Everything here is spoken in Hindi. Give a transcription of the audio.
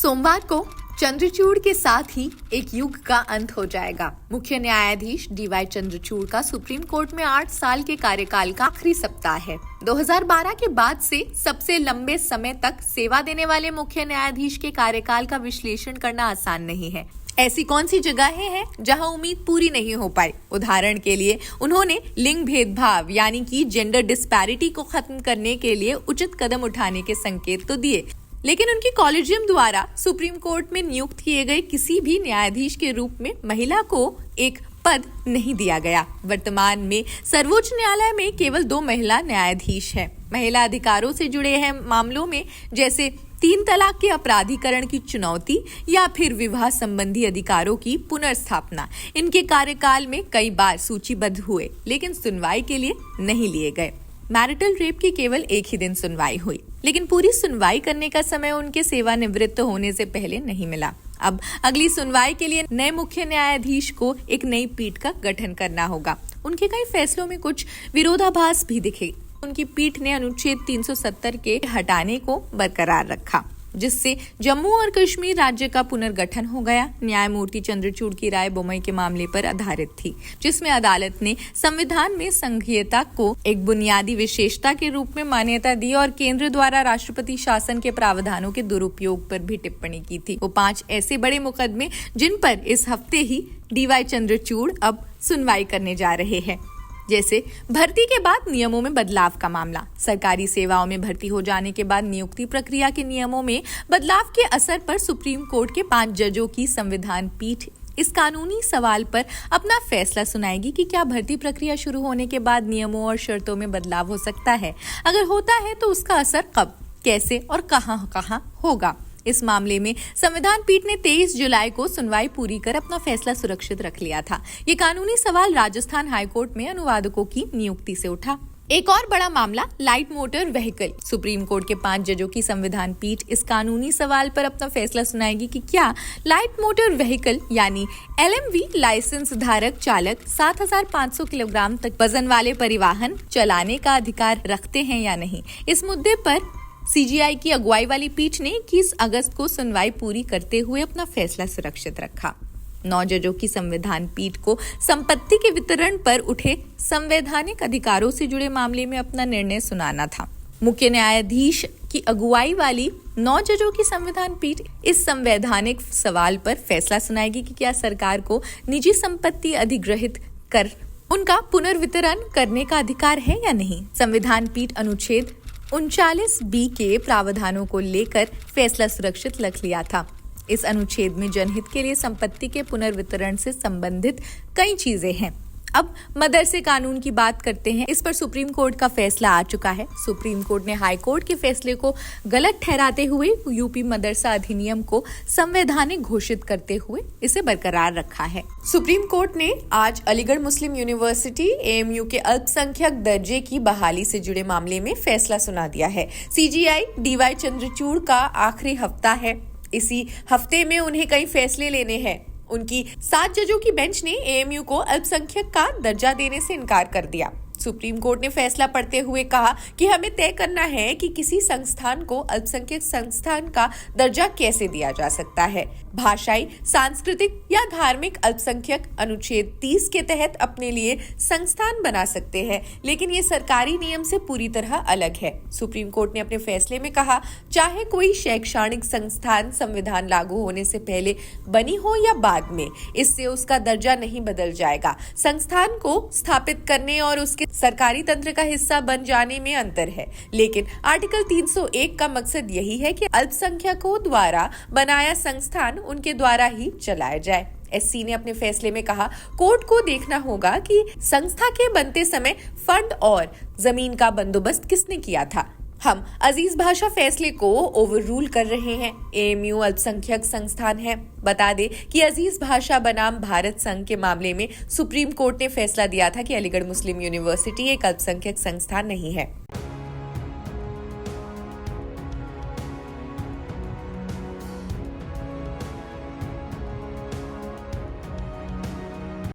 सोमवार को चंद्रचूड़ के साथ ही एक युग का अंत हो जाएगा। मुख्य न्यायाधीश डीवाई चंद्रचूड़ का सुप्रीम कोर्ट में 8 साल के कार्यकाल का आखिरी सप्ताह है। 2012 के बाद से सबसे लंबे समय तक सेवा देने वाले मुख्य न्यायाधीश के कार्यकाल का विश्लेषण करना आसान नहीं है। ऐसी कौन सी जगहें हैं जहां उम्मीद पूरी नहीं हो पाई। उदाहरण के लिए उन्होंने लिंग भेदभाव यानी कि जेंडर डिस्पैरिटी को खत्म करने के लिए उचित कदम उठाने के संकेत तो दिए, लेकिन उनकी कॉलेजियम द्वारा सुप्रीम कोर्ट में नियुक्त किए गए किसी भी न्यायाधीश के रूप में महिला को एक पद नहीं दिया गया। वर्तमान में सर्वोच्च न्यायालय में केवल 2 महिला न्यायाधीश हैं। महिला अधिकारों से जुड़े हैं मामलों में जैसे 3 तलाक के अपराधीकरण की चुनौती या फिर विवाह संबंधी अधिकारों की पुनर्स्थापना इनके कार्यकाल में कई बार सूचीबद्ध हुए, लेकिन सुनवाई के लिए नहीं लिए गए। मैरिटल रेप की केवल एक ही दिन सुनवाई हुई, लेकिन पूरी सुनवाई करने का समय उनके सेवानिवृत्त होने से पहले नहीं मिला। अब अगली सुनवाई के लिए नए मुख्य न्यायाधीश को एक नई पीठ का गठन करना होगा। उनके कई फैसलों में कुछ विरोधाभास भी दिखे। उनकी पीठ ने अनुच्छेद 370 के हटाने को बरकरार रखा, जिससे जम्मू और कश्मीर राज्य का पुनर्गठन हो गया। न्यायमूर्ति चंद्रचूड़ की राय बोमई के मामले पर आधारित थी, जिसमें अदालत ने संविधान में संघीयता को एक बुनियादी विशेषता के रूप में मान्यता दी और केंद्र द्वारा राष्ट्रपति शासन के प्रावधानों के दुरुपयोग पर भी टिप्पणी की थी। वो 5 ऐसे बड़े मुकदमे जिन पर इस हफ्ते ही डीवाई चंद्रचूड़ अब सुनवाई करने जा रहे हैं, जैसे भर्ती के बाद नियमों में बदलाव का मामला। सरकारी सेवाओं में भर्ती हो जाने के बाद नियुक्ति प्रक्रिया के नियमों में बदलाव के असर पर सुप्रीम कोर्ट के 5 जजों की संविधान पीठ इस कानूनी सवाल पर अपना फैसला सुनाएगी कि क्या भर्ती प्रक्रिया शुरू होने के बाद नियमों और शर्तों में बदलाव हो सकता है। अगर होता है तो उसका असर कब, कैसे और कहां होगा। इस मामले में संविधान पीठ ने 23 जुलाई को सुनवाई पूरी कर अपना फैसला सुरक्षित रख लिया था। ये कानूनी सवाल राजस्थान हाईकोर्ट में अनुवादकों की नियुक्ति से उठा। एक और बड़ा मामला light motor vehicle. Supreme court के 5 जजों की संविधान पीठ इस कानूनी सवाल पर अपना फैसला सुनाएगी कि क्या लाइट मोटर व्हीकल यानी LMV लाइसेंस धारक चालक 7,500 किलोग्राम तक वजन वाले परिवहन चलाने का अधिकार रखते हैं या नहीं। इस मुद्दे पर CJI की अगुवाई वाली पीठ ने 21 अगस्त को सुनवाई पूरी करते हुए अपना फैसला सुरक्षित रखा। 9 जजों की संविधान पीठ को संपत्ति के वितरण पर उठे संवैधानिक अधिकारों से जुड़े मामले में अपना निर्णय सुनाना था। मुख्य न्यायाधीश की अगुवाई वाली 9 जजों की संविधान पीठ इस संवैधानिक सवाल पर फैसला सुनाएगी कि क्या सरकार को निजी संपत्ति अधिग्रहित कर उनका पुनर्वितरण करने का अधिकार है या नहीं। संविधान पीठ अनुच्छेद 39B के प्रावधानों को लेकर फैसला सुरक्षित रख लिया था। इस अनुच्छेद में जनहित के लिए संपत्ति के पुनर्वितरण से संबंधित कई चीजें हैं। अब मदरसे कानून की बात करते हैं। इस पर सुप्रीम कोर्ट का फैसला आ चुका है। सुप्रीम कोर्ट ने हाई कोर्ट के फैसले को गलत ठहराते हुए यूपी मदरसा अधिनियम को संवैधानिक घोषित करते हुए इसे बरकरार रखा है। सुप्रीम कोर्ट ने आज अलीगढ़ मुस्लिम यूनिवर्सिटी AMU के अल्पसंख्यक दर्जे की बहाली से जुड़े मामले में फैसला सुना दिया है। CJI डीवाई चंद्रचूड़ का आखिरी हफ्ता है। इसी हफ्ते में उन्हें कई फैसले लेने हैं। उनकी 7 जजों की बेंच ने AMU को अल्पसंख्यक का दर्जा देने से इनकार कर दिया। सुप्रीम कोर्ट ने फैसला पढ़ते हुए कहा कि हमें तय करना है कि किसी संस्थान को अल्पसंख्यक संस्थान का दर्जा कैसे दिया जा सकता है। भाषाई, सांस्कृतिक या धार्मिक अल्पसंख्यक अनुच्छेद 30 के तहत अपने लिए संस्थान बना सकते हैं, लेकिन ये सरकारी नियम से पूरी तरह अलग है। सुप्रीम कोर्ट ने अपने फैसले में कहा, चाहे कोई शैक्षणिक संस्थान संविधान लागू होने से पहले बनी हो या बाद में, इससे उसका दर्जा नहीं बदल जाएगा। संस्थान को स्थापित करने और उसके सरकारी तंत्र का हिस्सा बन जाने में अंतर है, लेकिन आर्टिकल 301 का मकसद यही है कि अल्पसंख्यकों द्वारा बनाया संस्थान उनके द्वारा ही चलाया जाए। SC ने अपने फैसले में कहा, कोर्ट को देखना होगा कि संस्था के बनते समय फंड और जमीन का बंदोबस्त किसने किया था। हम अजीज भाषा फैसले को ओवर रूल कर रहे हैं। AMU अल्पसंख्यक संस्थान है। बता दें कि अजीज भाषा बनाम भारत संघ के मामले में सुप्रीम कोर्ट ने फैसला दिया था कि अलीगढ़ मुस्लिम यूनिवर्सिटी एक अल्पसंख्यक संस्थान नहीं है।